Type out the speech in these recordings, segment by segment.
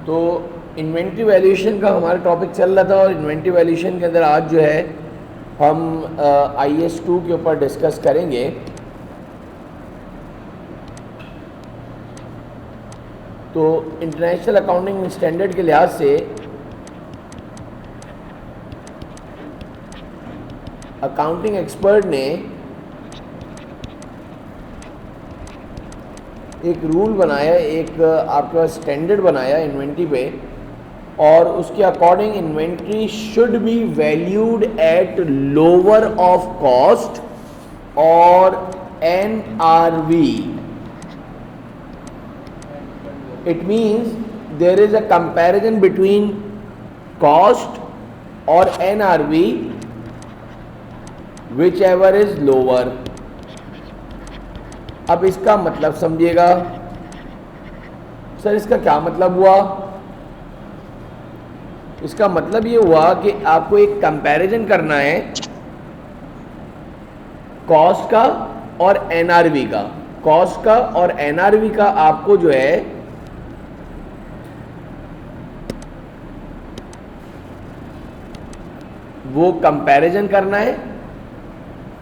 तो inventory valuation का हमारा टॉपिक चल रहा था और इन्वेंट्री वैल्यूएशन के अंदर आज जो है हम IS2 के ऊपर डिस्कस करेंगे। तो इंटरनेशनल अकाउंटिंग स्टैंडर्ड के लिहाज से अकाउंटिंग एक्सपर्ट ने एक रूल बनाया, एक आपके पास स्टैंडर्ड बनाया इन्वेंट्री पे, और उसके according inventory should be valued at lower of cost और NRV। It means there is a comparison between cost और NRV whichever is lower. अब इसका मतलब समझिएगा। सर इसका क्या मतलब हुआ? इसका मतलब ये हुआ कि आपको एक कंपैरिजन करना है कॉस्ट का और NRV का। कॉस्ट का और NRV का आपको जो है वो कंपैरिजन करना है।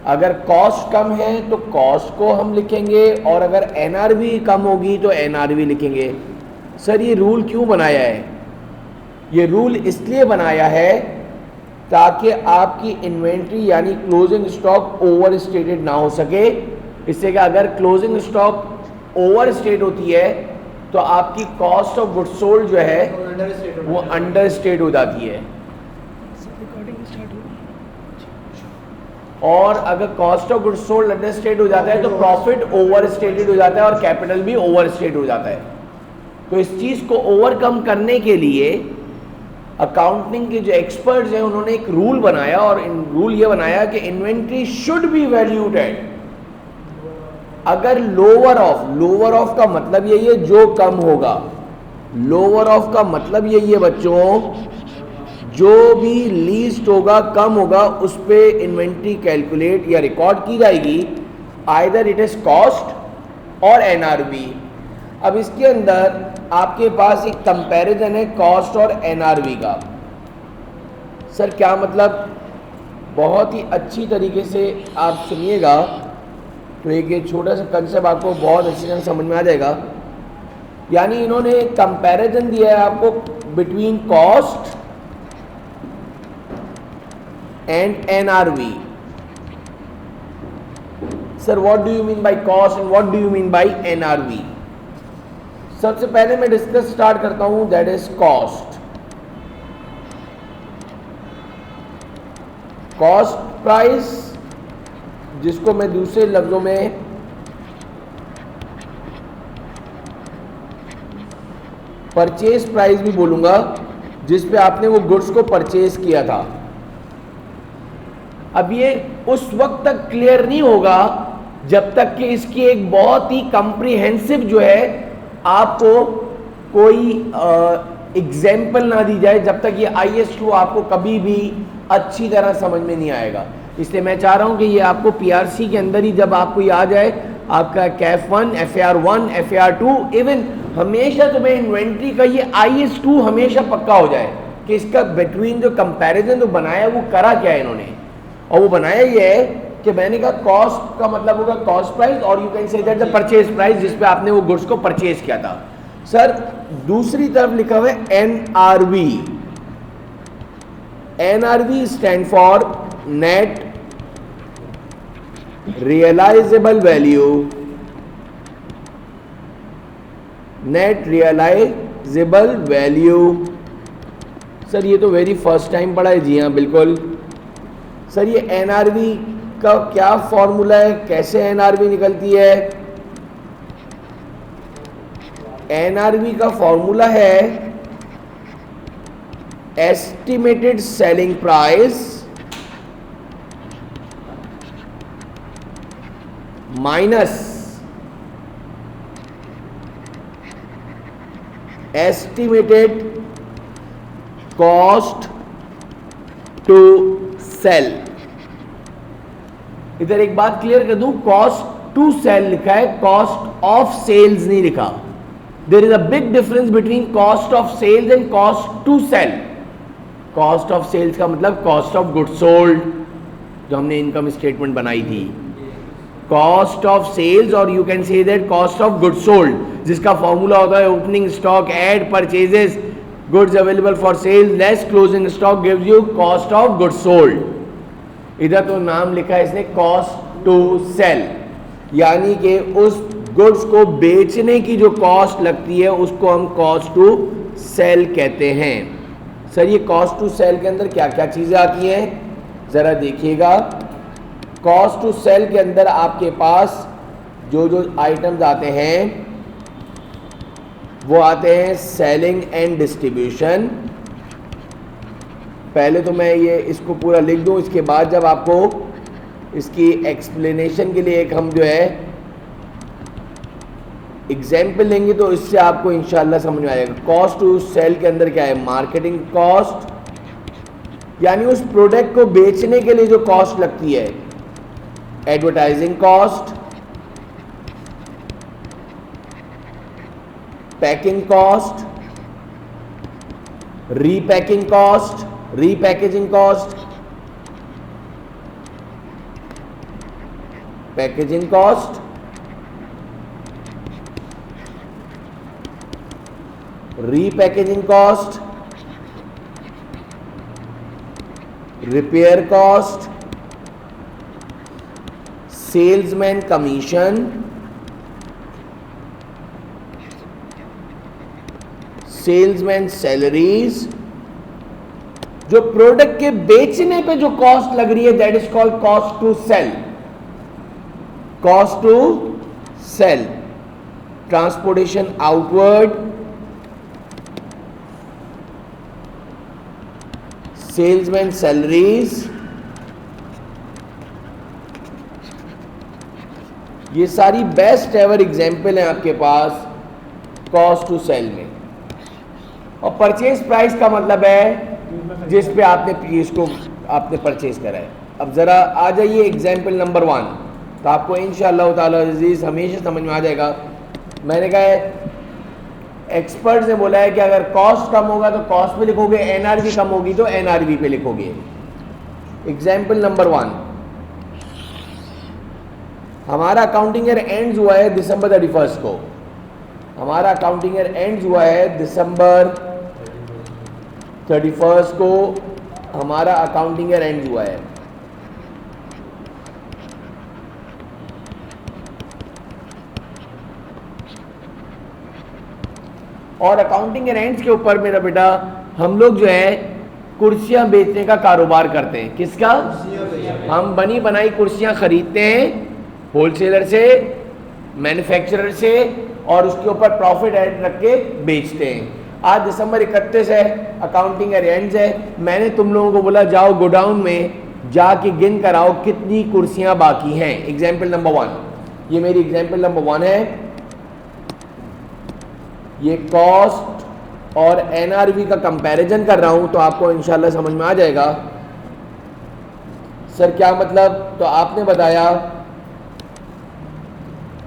अगर कॉस्ट कम है तो कॉस्ट को हम लिखेंगे और अगर NRV कम होगी तो NRV लिखेंगे। सर ये रूल क्यों बनाया है? ये रूल इसलिए बनाया है ताकि आपकी इन्वेंट्री यानी क्लोजिंग स्टॉक ओवर स्टेटेड ना हो सके। इससे कि अगर क्लोजिंग स्टॉक ओवर स्टेट होती है तो आपकी कॉस्ट ऑफ गुड्स सोल्ड जो है वो अंडर स्टेट हो जाती है, और अगर cost of goods sold under state हो जाता है तो प्रॉफिट ओवर स्टेटेड हो जाता है और कैपिटल भी ओवर स्टेट हो जाता है। तो इस चीज को ओवरकम करने के लिए अकाउंटिंग के जो एक्सपर्ट्स हैं उन्होंने एक रूल बनाया, और रूल ये बनाया कि inventory should be valued eight अगर लोअर ऑफ का मतलब यही है जो कम होगा। लोअर ऑफ का मतलब यही है बच्चों, जो भी लीस्ट होगा, कम होगा, उस पे इन्वेंट्री कैलकुलेट या रिकॉर्ड की जाएगी। आइदर इट इज कॉस्ट और NRV। अब इसके अंदर आपके पास एक कंपैरिजन है कॉस्ट और NRV का। सर क्या मतलब? बहुत ही अच्छी तरीके से आप सुनिएगा तो एक ये छोटा सा कंसेप्ट आपको बहुत अच्छी तरह समझ में आ जाएगा। यानी इन्होंने कंपैरिजन दिया है आपको between cost and NRV. Sir, what do you mean by cost and what do you mean by NRV? सबसे पहले मैं डिस्कस स्टार्ट करता हूं, that is cost. Cost price, जिसको मैं दूसरे लफ्जों में परचेज प्राइस भी बोलूंगा, जिस पे आपने वो गुड्स को परचेज किया था। अब ये उस वक्त तक क्लियर नहीं होगा जब तक कि इसकी एक बहुत ही कॉम्प्रिहेंसिव जो है आपको कोई एग्जाम्पल ना दी जाए, जब तक ये IS2 आपको कभी भी अच्छी तरह समझ में नहीं आएगा। इसलिए मैं चाह रहा हूं कि ये आपको PRC के अंदर ही जब आपको ये आ जाए, आपका CAF1, FAR1, FAR2, इवन हमेशा तुम्हें इन्वेंट्री का ये IS2 हमेशा पक्का हो जाए कि इसका बिटवीन जो कंपैरिजन जो बनाया वो करा क्या है इन्होंने। और वो बनाया ये है कि मैंने कहा कॉस्ट का मतलब होगा कॉस्ट प्राइस, और you can say that the purchase price, जिस पे आपने वो गुड्स को परचेज किया था। सर दूसरी तरफ लिखा हुआ है NRV। NRV stand for net realisable value. Net realisable value. Sir ये तो वेरी फर्स्ट टाइम पढ़ा है। जी हाँ बिल्कुल। सर ये NRV का क्या फॉर्मूला है, कैसे NRV निकलती है? NRV का फॉर्मूला है estimated selling price minus estimated cost to sell. इधर एक बात क्लियर कर दूं, कॉस्ट टू सेल लिखा है, कॉस्ट ऑफ सेल्स नहीं लिखा। There is a big difference between cost of sales and cost to sell. Cost of sales का मतलब कॉस्ट ऑफ गुड्स सोल्ड, जो हमने इनकम स्टेटमेंट बनाई थी, कॉस्ट ऑफ सेल्स, और you can say that cost of goods sold, जिसका formula होता है opening stock add purchases goods available for sale less closing stock gives you cost of goods sold. इधर तो नाम लिखा है इसने कॉस्ट टू सेल, यानी कि उस गुड्स को बेचने की जो कॉस्ट लगती है उसको हम कॉस्ट टू सेल कहते हैं। सर ये कॉस्ट टू सेल के अंदर क्या क्या चीज़ें आती हैं ज़रा देखिएगा। कॉस्ट टू सेल के अंदर आपके पास जो जो आइटम्स आते हैं वो आते हैं सेलिंग एंड डिस्ट्रीब्यूशन। पहले तो मैं ये इसको पूरा लिख दूं, इसके बाद जब आपको इसकी एक्सप्लेनेशन के लिए एक हम जो है एग्जाम्पल लेंगे तो इससे आपको इंशाल्लाह समझ में आएगा। कॉस्ट टू सेल के अंदर क्या है, मार्केटिंग कॉस्ट, यानी उस प्रोडक्ट को बेचने के लिए जो कॉस्ट लगती है, advertising cost, packing cost, repacking cost, repackaging cost, packaging cost, repackaging cost, repair cost, salesman commission, salesman salaries, जो प्रोडक्ट के बेचने पे जो कॉस्ट लग रही है that is called cost to sell. Cost to sell, transportation outward, salesman salaries, ये सारी बेस्ट एवर एग्जाम्पल है आपके पास कॉस्ट टू सेल में। और परचेज प्राइस का मतलब है जिस पे आपने पीस को आपने परचेज करा है। अब ज़रा आ जाइए एग्जाम्पल नंबर 1, तो आपको इंशाअल्लाह ताला अज़ीज़ हमेशा समझ में आ जाएगा। मैंने कहा है एक्सपर्ट्स ने बोला है कि अगर कॉस्ट कम होगा तो कॉस्ट पे लिखोगे, एनआरवी कम होगी तो एनआरवी पे लिखोगे। एग्जाम्पल नंबर 1, हमारा अकाउंटिंग ईयर एंड्स हुआ है दिसंबर 31 को। हमारा अकाउंटिंग ईयर एंड्स हुआ है दिसंबर 31 को, हमारा अकाउंटिंग ईयर एंड्स हुआ है। और अकाउंटिंग ईयर एंड्स के ऊपर मेरा बेटा हम लोग जो है कुर्सियां बेचने का कारोबार करते हैं। किसका? हम बनी बनाई कुर्सियां खरीदते हैं होलसेलर से, मैन्युफैक्चरर से, और उसके ऊपर प्रॉफिट एड रख के बेचते हैं। आज दिसंबर 31 है, अकाउंटिंग ईयर एंड्स है। मैंने तुम लोगों को बोला जाओ गोडाउन में जाके गिन कराओ कितनी कुर्सियां बाकी हैं। एग्जाम्पल नंबर 1, ये मेरी एग्जाम्पल नंबर 1 है। ये कॉस्ट और एनआरवी का कंपैरिजन कर रहा हूं तो आपको इंशाल्लाह समझ में आ जाएगा। सर क्या मतलब? तो आपने बताया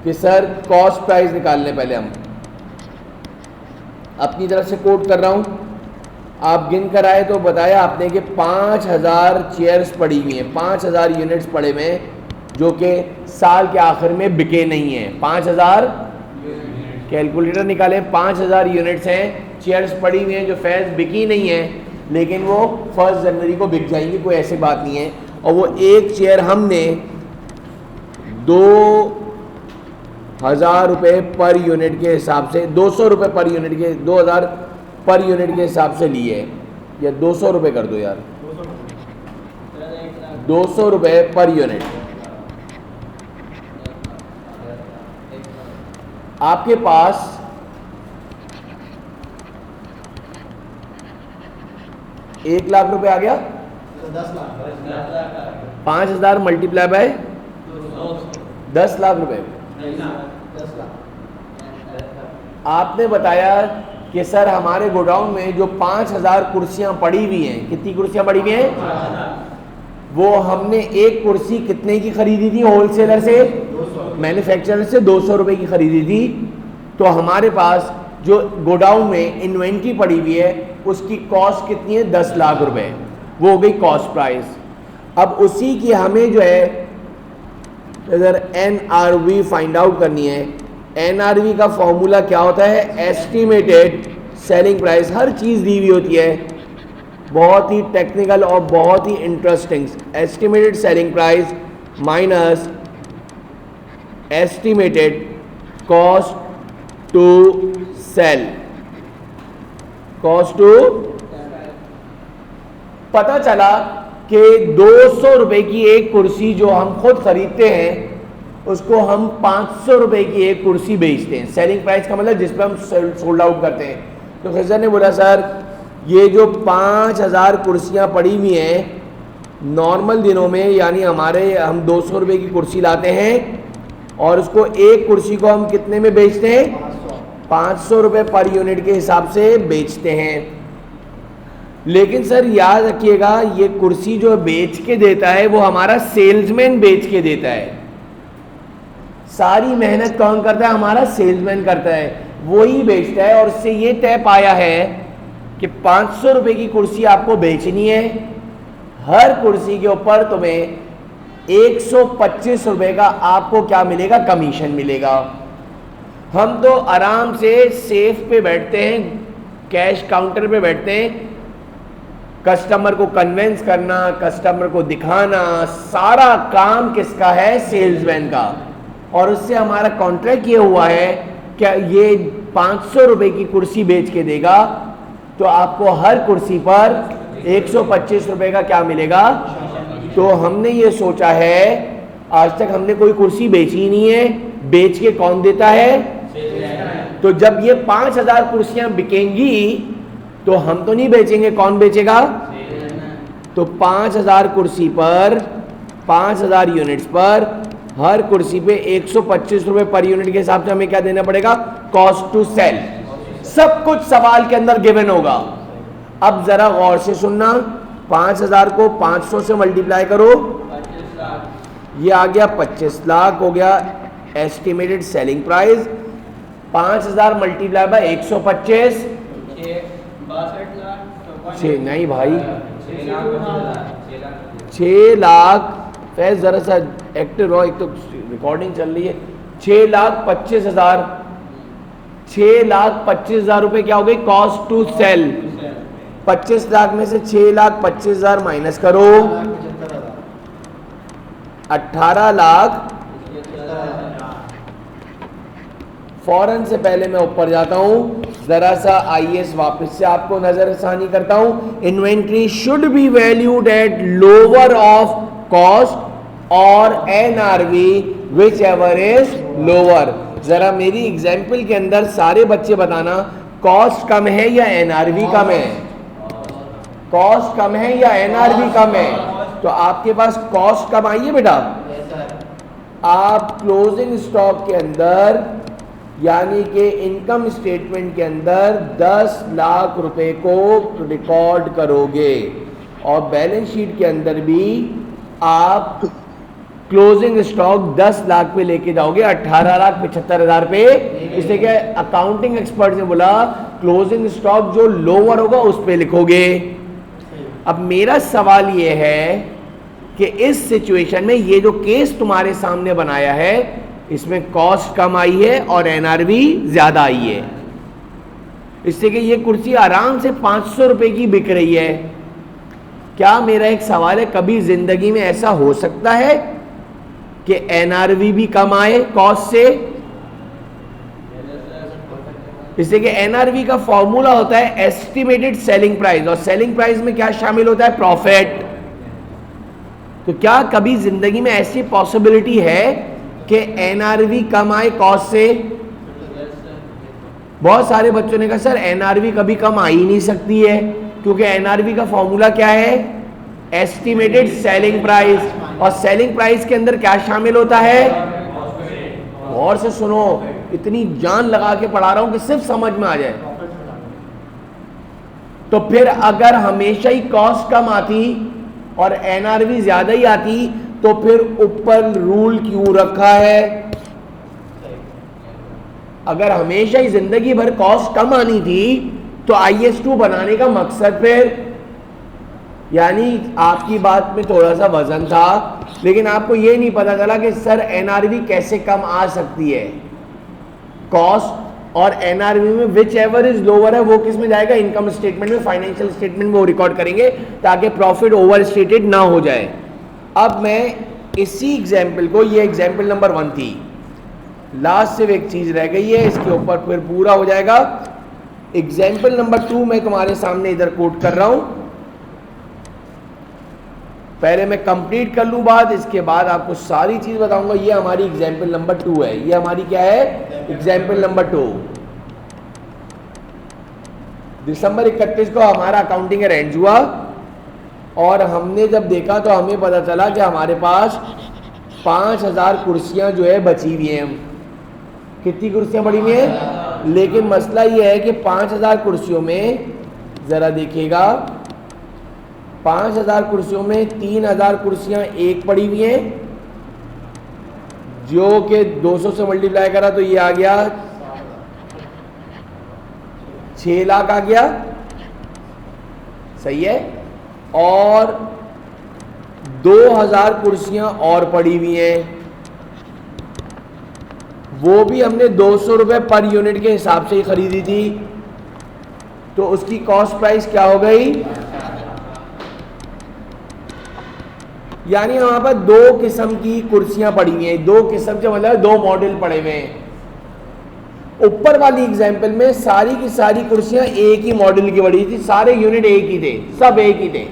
कि सर कॉस्ट प्राइस निकाल लें। पहले हम अपनी तरफ से कोट कर रहा हूं, आप गिन कर आए तो बताया आपने कि 5000 चेयर्स पड़ी हुई हैं, 5000 यूनिट्स पड़े हुए हैं जो कि साल के आखिर में बिके नहीं हैं। 5000, कैलकुलेटर निकालें, 5000 यूनिट्स हैं, चेयर्स पड़ी हुई हैं जो फैज़ बिकी नहीं है, लेकिन वो 1 जनवरी को बिक जाएंगी, कोई ऐसी बात नहीं है। और वो एक चेयर हमने 2000 रुपये पर यूनिट के हिसाब से, 200 रुपये पर यूनिट के, 2000 पर यूनिट के हिसाब से लिए, या 200 रुपये कर दो यार, 200 रुपये पर यूनिट। आपके पास 1 लाख रुपए आ गया, 5000 मल्टीप्लाई बाय 10 लाख रुपए। आपने बताया कि सर हमारे गोडाउन में जो 5000 कुर्सियां पड़ी हुई हैं, कितनी कुर्सियां पड़ी हुई हैं? वो हमने एक कुर्सी कितने की खरीदी थी? होलसेलर से, मैन्युफैक्चरर से 200 रुपये की खरीदी थी। तो हमारे पास जो गोडाउन में इन्वेंट्री पड़ी हुई है उसकी कॉस्ट कितनी है, 10 लाख रुपए, वो हो गई कॉस्ट प्राइस। अब उसी की हमें जो है इधर NRV फाइंड आउट करनी है। NRV का फॉर्मूला क्या होता है, एस्टिमेटेड सेलिंग प्राइस। हर चीज़ दी हुई होती है, बहुत ही टेक्निकल और बहुत ही interesting. Estimated selling price minus estimated cost to sell, cost to. पता चला कि 200 रुपए की एक कुर्सी जो हम खुद खरीदते हैं उसको हम 500 रुपए की एक कुर्सी बेचते हैं। सेलिंग प्राइस का मतलब जिस पे हम सोल्ड आउट करते हैं। तो खिजर ने बोला सर ये जो 5000 कुर्सियां पड़ी हुई हैं नॉर्मल दिनों में, यानी हम 200 रुपए की कुर्सी लाते हैं और उसको एक कुर्सी को हम कितने में बेचते हैं, 500 रुपए पर यूनिट के हिसाब से बेचते हैं। लेकिन सर याद रखिएगा ये कुर्सी जो बेच के देता है वो हमारा सेल्समैन बेच के देता है। सारी मेहनत कौन करता है, हमारा सेल्समैन करता है, वो ही बेचता है। और उससे ये तय पाया है कि 500 रुपए की कुर्सी आपको बेचनी है, हर कुर्सी के ऊपर तुम्हें 125 रुपए का आपको क्या मिलेगा, कमीशन मिलेगा। हम तो आराम से सेफ पे बैठते हैं, कैश काउंटर पे बैठते हैं, कस्टमर को कन्विंस करना, कस्टमर को दिखाना, सारा काम किसका है, सेल्समैन का। और उससे हमारा कॉन्ट्रैक्ट ये हुआ है कि ये 500 रुपए की कुर्सी बेच के देगा तो आपको हर कुर्सी पर 125 रुपए का क्या मिलेगा। तो हमने ये सोचा है, आज तक हमने कोई कुर्सी बेची ही नहीं है, बेच के कौन देता है, तो जब ये 5000 कुर्सियां बिकेंगी तो हम तो नहीं बेचेंगे, कौन बेचेगा। तो 5000 कुर्सी पर 5000 यूनिट्स पर हर कुर्सी पे 125 रुपए पर यूनिट के हिसाब से हमें क्या देना पड़ेगा, कॉस्ट टू सेल। सब कुछ सवाल के अंदर गिवन होगा। अब जरा गौर से सुनना, 5000 को 500 से मल्टीप्लाई करो, ये आ गया 25 लाख, हो गया estimated selling price. 5000 multiply by 125, 6 नहीं भाई 6 लाख। फैज जरा सा एक्टिव रहो, एक तो रिकॉर्डिंग चल रही है। 6,25,000, 6,25,000 रुपए क्या हो गई, कॉस्ट टू सेल। 25 लाख में से 6,25,000 माइनस करो, 18 लाख। फौरन से पहले मैं ऊपर जाता हूं, जरा सा आईएएस वापस से आपको नजरसानी करता हूं। Inventory should be valued at lower of cost और NRV whichever is lower. जरा मेरी एग्जाम्पल के अंदर सारे बच्चे बताना, कॉस्ट कम है या एनआरवी कम है, कॉस्ट कम है या एनआरवी कम है। तो आपके पास कॉस्ट कम आई है बेटा, आप क्लोजिंग स्टॉक के अंदर यानी कि इनकम स्टेटमेंट के अंदर 10 लाख रुपए को रिकॉर्ड करोगे और बैलेंस शीट के अंदर भी आप क्लोजिंग स्टॉक 10 लाख पे लेके जाओगे, 18,75,000 पे। इसलिए क्या अकाउंटिंग एक्सपर्ट ने बोला क्लोजिंग स्टॉक जो लोअर होगा उस पे लिखोगे। अब मेरा सवाल ये है कि इस सिचुएशन में ये जो केस तुम्हारे सामने बनाया है इसमें कॉस्ट कम आई है और एनआरवी ज्यादा आई है, इससे कि ये कुर्सी आराम से 500 रुपए की बिक रही है। क्या मेरा एक सवाल है, कभी जिंदगी में ऐसा हो सकता है कि एनआरवी भी कम आए कॉस्ट से? इससे कि एनआरवी का फॉर्मूला होता है एस्टिमेटेड सेलिंग प्राइस, और सेलिंग प्राइस में क्या शामिल होता है, प्रॉफिट। तो क्या कभी जिंदगी में ऐसी पॉसिबिलिटी है कि एनआरवी कम आए कॉस्ट से? बहुत सारे बच्चों ने कहा सर एनआरवी कभी कम आ ही नहीं सकती है, क्योंकि एनआरवी का फॉर्मूला क्या है, एस्टिमेटेड सेलिंग प्राइस, और सेलिंग प्राइस के अंदर क्या शामिल होता है। और से सुनो, इतनी जान लगा के पढ़ा रहा हूं कि सिर्फ समझ में आ जाए। तो फिर अगर हमेशा ही कॉस्ट कम आती और एनआरवी ज्यादा ही आती तो फिर ऊपर रूल क्यों रखा है? अगर हमेशा ही जिंदगी भर कॉस्ट कम आनी थी तो IS2 बनाने का मकसद फिर, यानी आपकी बात में थोड़ा सा वजन था, लेकिन आपको ये नहीं पता चला कि सर NRV कैसे कम आ सकती है। कॉस्ट और NRV में विच एवर इज लोअर है वो किस में जाएगा, इनकम स्टेटमेंट में, फाइनेंशियल स्टेटमेंट में वो रिकॉर्ड करेंगे ताकि प्रॉफिट ओवर स्टेटेड ना हो जाए। अब मैं इसी एग्जाम्पल को, ये एग्जाम्पल नंबर 1 थी, लास्ट सिर्फ एक चीज रह गई है, इसके ऊपर फिर पूरा हो जाएगा। एग्जाम्पल नंबर 2 मैं तुम्हारे सामने इधर कोट कर रहा हूं, पहले मैं कंप्लीट कर लूं बात, इसके बाद आपको सारी चीज बताऊंगा। ये हमारी एग्जाम्पल नंबर 2 है, ये हमारी क्या है, एग्जाम्पल नंबर 2। दिसंबर 31 को हमारा अकाउंटिंग अरेंज हुआ और हमने जब देखा तो हमें पता चला कि हमारे पास 5000 कुर्सियां जो है बची हुई हैं। कितनी कुर्सियां पड़ी हुई हैं, लेकिन मसला ये है कि 5000 कुर्सियों में जरा देखिएगा, 5000 कुर्सियों में 3000 कुर्सियां एक पड़ी हुई हैं, जो कि 200 से मल्टीप्लाई करा तो ये आ गया 6 लाख आ गया, सही है। और 2000 कुर्सियां और पड़ी हुई हैं, वो भी हमने 200 रुपये पर यूनिट के हिसाब से ही खरीदी थी, तो उसकी कॉस्ट प्राइस क्या हो गई, यानी हमारे पास 2 किस्म की कुर्सियां पड़ी हुई हैं। 2 किस्म के मतलब 2 मॉडल पड़े हुए हैं। ऊपर वाली एग्जाम्पल में सारी की सारी कुर्सियां एक ही मॉडल की पड़ी थी, सारे यूनिट एक ही थे, सब एक ही थे,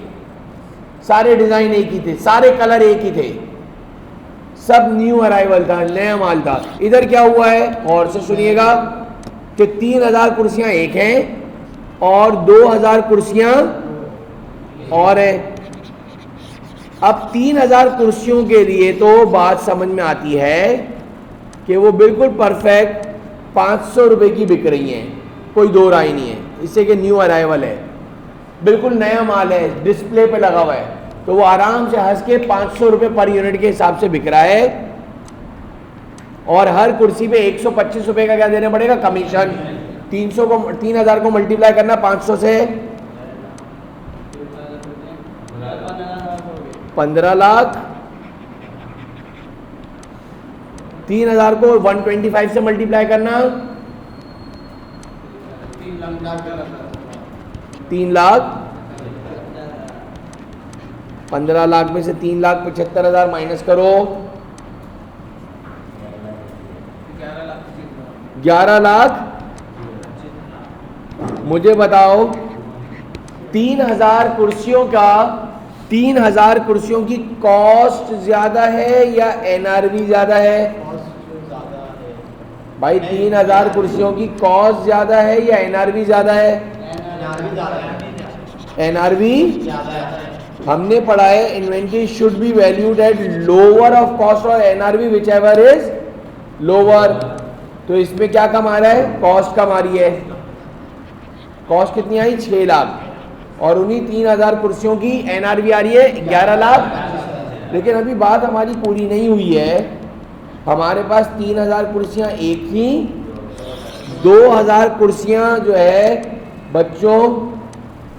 सारे डिजाइन एक ही थे, सारे कलर एक ही थे, सब न्यू अराइवल था, नया माल था। इधर क्या हुआ है और से सुनिएगा कि 3000 कुर्सियां एक हैं और 2000 कुर्सियां और है। अब 3000 कुर्सियों के लिए तो बात समझ में आती है कि वो बिल्कुल परफेक्ट 500 रुपये की बिक रही हैं, कोई दो राय नहीं है, इससे कि न्यू अराइवल है, बिल्कुल नया माल है, डिस्प्ले पे लगा हुआ है, तो वो आराम से हंस के 500 रुपये पर यूनिट के हिसाब से बिक रहा है। और हर कुर्सी पे 125 रुपये का क्या देना पड़ेगा, कमीशन। 3000 को मल्टीप्लाई करना 500 से 15 लाख, 3000 को 125 से मल्टीप्लाई करना 3 लाख, 15 लाख में से 3,75,000 माइनस करो, 11 लाख। मुझे बताओ 3000 कुर्सियों की कॉस्ट ज्यादा है या NRV ज्यादा है, भाई 3000 कुर्सियों की कॉस्ट ज्यादा है या NRV ज्यादा है, NRV। हमने पढ़ा है inventory should be valued at lower of cost और NRV whichever is lower. तो इसमें क्या कम आ रहा है, कॉस्ट कम आ रही है। कॉस्ट कितनी आई, 6 लाख, और उन्हीं 3000 कुर्सियों की NRV आ रही है 11 लाख। लेकिन अभी बात हमारी पूरी नहीं हुई है, हमारे पास 3000 कुर्सियां एक ही, 2000 कुर्सियां जो है बच्चों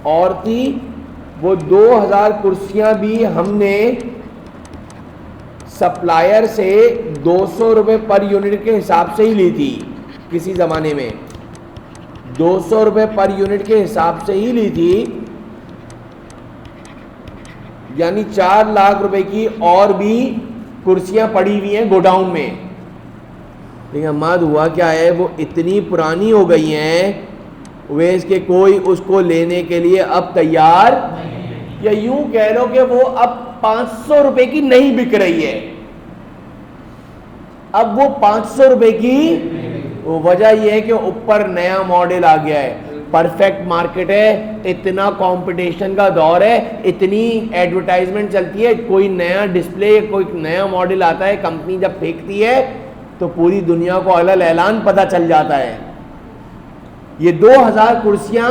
और थी, वो 2000 कुर्सियां भी हमने सप्लायर से 200 रुपये पर यूनिट के हिसाब से ही ली थी। किसी ज़माने में 200 रुपये पर यूनिट के हिसाब से ही ली थी, यानी 4 लाख रुपए की और भी कुर्सियां पड़ी हुई हैं गोडाउन में। लेकिन माद हुआ क्या है, वो इतनी पुरानी हो गई हैं वे इसके कोई उसको लेने के लिए अब तैयार, या यूं कह लो कि वो अब 500 रुपए की नहीं बिक रही है। अब वो 500 रुपए की, वो वजह यह है कि ऊपर नया मॉडल आ गया है, परफेक्ट मार्केट है, इतना कंपटीशन का दौर है, इतनी एडवर्टाइजमेंट चलती है, कोई नया डिस्प्ले, कोई नया मॉडल आता है, कंपनी जब फेंकती है तो पूरी दुनिया को अलग ऐलान पता चल जाता है। ये 2000 कुर्सियां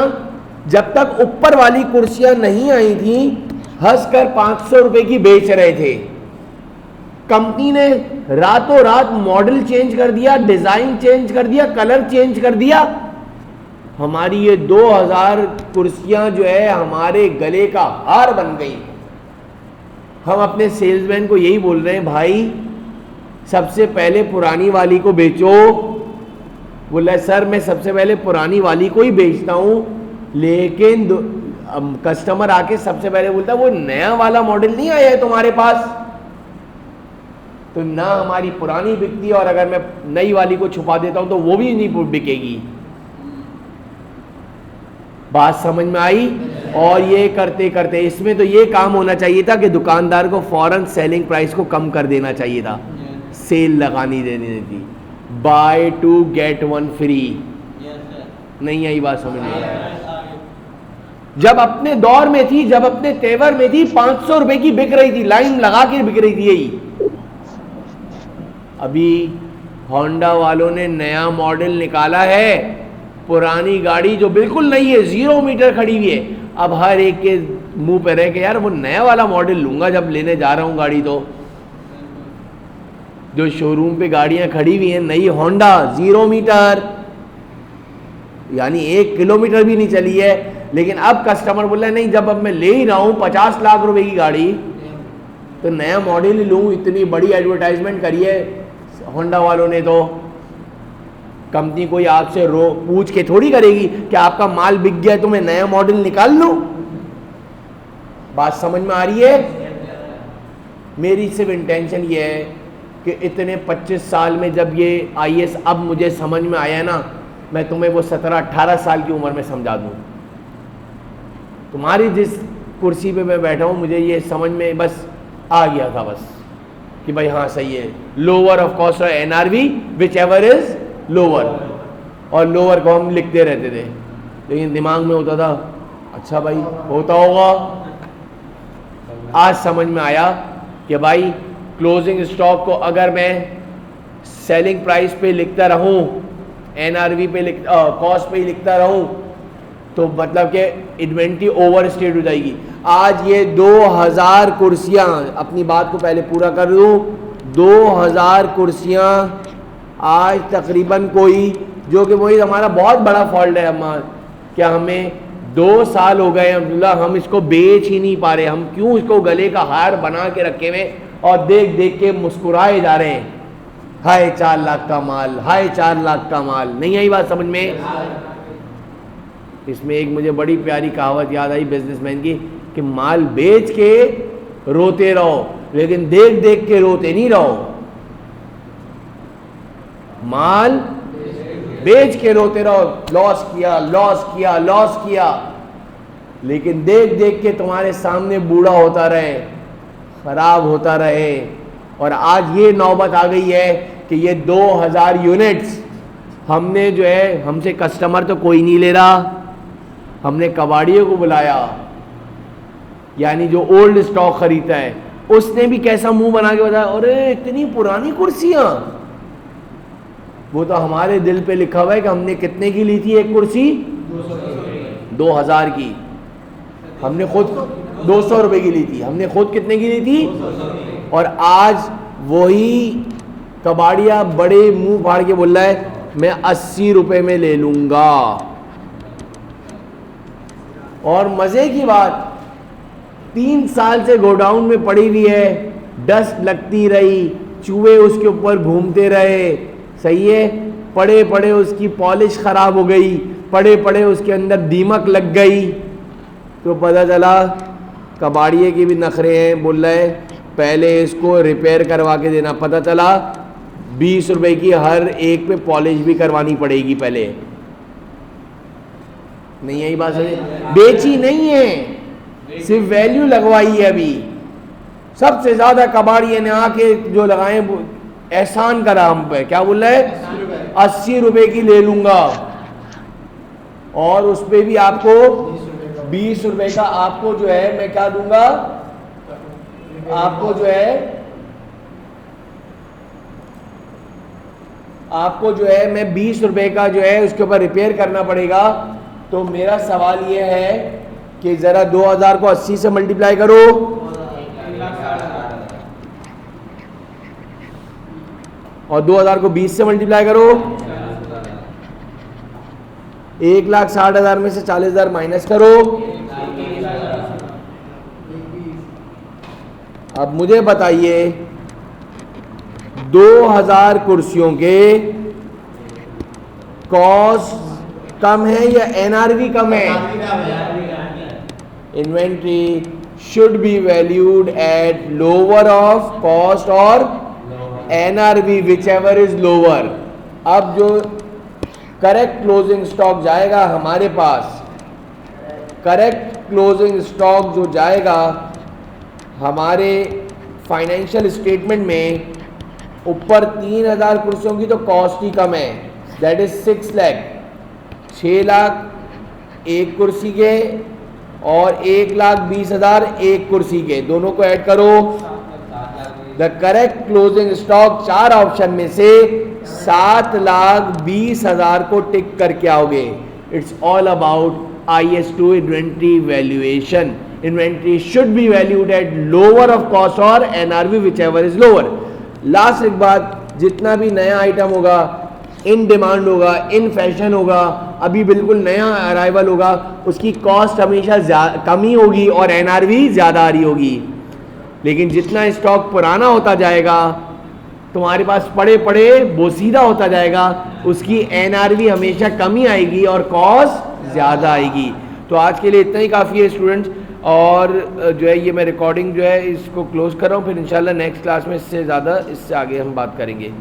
जब तक ऊपर वाली कुर्सियां नहीं आई थी, हंसकर 500 रुपए की बेच रहे थे। कंपनी ने रातों रात मॉडल चेंज कर दिया, डिजाइन चेंज कर दिया, कलर चेंज कर दिया। हमारी ये 2000 कुर्सियां जो है हमारे गले का हार बन गई। हम अपने सेल्समैन को यही बोल रहे हैं, भाई सबसे पहले पुरानी वाली को बेचो। बोला सर मैं सबसे पहले पुरानी वाली को ही बेचता हूं, लेकिन कस्टमर आके सबसे पहले बोलता है वो नया वाला मॉडल नहीं आया है तुम्हारे पास, तो ना हमारी पुरानी बिकती है, और अगर मैं नई वाली को छुपा देता हूं तो वो भी नहीं बिकेगी। बात समझ में आई? और ये करते करते इसमें तो ये काम होना चाहिए था कि दुकानदार को फौरन सेलिंग प्राइस को कम कर देना चाहिए था, सेल लगानी देनी थी, बाय 2 गेट 1 फ्री। नहीं आई बात समझ में? जब अपने दौर में थी, जब अपने तेवर में थी, 500 रुपए की बिक रही थी, लाइन लगा के बिक रही थी यही। अभी होंडा वालों ने नया मॉडल निकाला है, पुरानी गाड़ी जो बिल्कुल नहीं है, 0 मीटर खड़ी हुई है। अब हर एक के मुंह पे रहे कि यार वो नया वाला मॉडल लूंगा जब लेने जा रहा हूं गाड़ी। तो जो शोरूम पे गाड़ियां खड़ी हुई हैं नई होंडा 0 मीटर, यानी 1 किलोमीटर भी नहीं चली है, लेकिन अब कस्टमर बोल रहा है नहीं, जब अब मैं ले ही रहा हूं 50 लाख रुपए की गाड़ी तो नया मॉडल ही लूं। इतनी बड़ी एडवर्टाइजमेंट करी है होंडा वालों ने, तो कंपनी कोई आपसे पूछ के थोड़ी करेगी कि आपका माल बिक गया तो मैं नया मॉडल निकाल लूं। बात समझ में आ रही है? मेरी सिर्फ इंटेंशन ये है कि इतने 25 साल में जब ये IAS अब मुझे समझ में आया ना, मैं तुम्हें वो 17-18 साल की उम्र में समझा दूं। तुम्हारी जिस कुर्सी पे मैं बैठा हूँ मुझे ये समझ में बस आ गया था बस कि भाई हाँ सही है, लोअर ऑफ कॉस्ट और NRV whichever is lower, और लोअर को हम लिखते रहते थे, लेकिन दिमाग में होता था अच्छा भाई होता होगा। आज समझ में आया कि भाई क्लोजिंग स्टॉक को अगर मैं सेलिंग प्राइस पे लिखता रहूं, NRV पे कॉस्ट पे ही लिखता रहूं, तो मतलब कि इन्वेंट्री ओवर स्टेट हो जाएगी। आज ये 2000 कुर्सियां, अपनी बात को पहले पूरा कर दूं, 2000 कुर्सियां आज तकरीबन कोई, जो कि वही हमारा बहुत बड़ा फॉल्ट है हमारा, क्या हमें 2 साल हो गए अब्दुल्ला हम इसको बेच ही नहीं पा रहे। हम क्यों इसको गले का हार बना के रखे हुए और देख देख के मुस्कुराए जा रहे हैं, हाय 4 लाख का माल, हाय 4 लाख का माल। नहीं आई बात समझ में? इसमें एक मुझे बड़ी प्यारी कहावत याद आई बिजनेसमैन की कि माल बेच के रोते रहो लेकिन देख देख के रोते नहीं रहो। माल बेच के रोते रहो, लॉस किया लॉस किया लॉस किया, लेकिन देख देख के तुम्हारे सामने बूढ़ा होता रहे, खराब होता रहे। और आज ये नौबत आ गई है कि ये 2000 यूनिट्स हमने जो है, हमसे कस्टमर तो कोई नहीं ले रहा, हमने कबाड़ियों को बुलाया, यानी जो ओल्ड स्टॉक खरीदता है उसने भी कैसा मुंह बना के बताया अरे इतनी पुरानी कुर्सियां। वो तो हमारे दिल पे लिखा हुआ है कि हमने कितने की ली थी एक कुर्सी, 2000 की। हमने खुद 200 रुपए की ली थी, हमने खुद कितने की ली थी। और आज वही कबाड़िया बड़े मुंह फाड़ के बोल रहा है मैं 80 रुपए में ले लूंगा। और मजे की बात, 3 साल से गोडाउन में पड़ी हुई है, डस्ट लगती रही, चूहे उसके ऊपर घूमते रहे, सही है, पड़े पड़े उसकी पॉलिश खराब हो गई, पड़े पड़े उसके अंदर दीमक लग गई। तो पता चला कबाड़िए की भी नखरे हैं, बोल रहे पहले इसको रिपेयर करवा के देना। पता चला 20 रुपए की हर एक पे पॉलिश भी करवानी पड़ेगी पहले। नहीं यही बात है, बेची नहीं है, सिर्फ वैल्यू लगवाई है। अभी सबसे ज्यादा कबाड़िए ने आके जो लगाए एहसान करा हम पे, क्या बोल रहे हैं 80 रुपए की ले लूंगा, और उस पे भी आपको 20 रुपए का आपको जो है मैं क्या दूंगा, आपको जो है मैं 20 रुपए का जो है उसके ऊपर रिपेयर करना पड़ेगा। तो मेरा सवाल ये है कि जरा 2000 को 80 से मल्टीप्लाई करो, और 2000 को 20 से मल्टीप्लाई करो, 1,60,000 में से 40,000 माइनस करो। अब मुझे बताइए 2000 कुर्सियों के कॉस्ट कम है या एनआरवी कम है? Inventory should be valued at lower of cost और NRV whichever is lower. अब जो करेक्ट क्लोजिंग स्टॉक जाएगा हमारे पास, करेक्ट क्लोजिंग स्टॉक जो जाएगा हमारे फाइनेंशियल स्टेटमेंट में, ऊपर 3000 कुर्सियों की तो कॉस्ट ही कम है, दैट इज 6 लाख। 6 लाख एक कुर्सी के और 1,20,000 एक कुर्सी के, दोनों को ऐड करो। The correct closing stock 4 option में से 7,20,000 को टिक करके आओगे। It's all about IS2 inventory valuation. Inventory should be valued at lower of cost और NRV whichever is lower. Last एक बात, जितना भी नया आइटम होगा, इन डिमांड होगा, इन फैशन होगा, अभी बिल्कुल नया अराइवल होगा, उसकी कॉस्ट हमेशा कम ही होगी और NRV ज़्यादा आ रही होगी। लेकिन जितना स्टॉक पुराना होता जाएगा, तुम्हारे पास पड़े पड़े बोसीदा होता जाएगा, उसकी NRV हमेशा कम ही आएगी और कॉस्ट ज़्यादा आएगी। तो आज के लिए इतना ही काफ़ी है स्टूडेंट्स। और जो है ये मैं रिकॉर्डिंग जो है इसको क्लोज कर रहा हूँ, फिर इंशाल्लाह नेक्स्ट क्लास में इससे ज़्यादा इससे आगे हम बात करेंगे।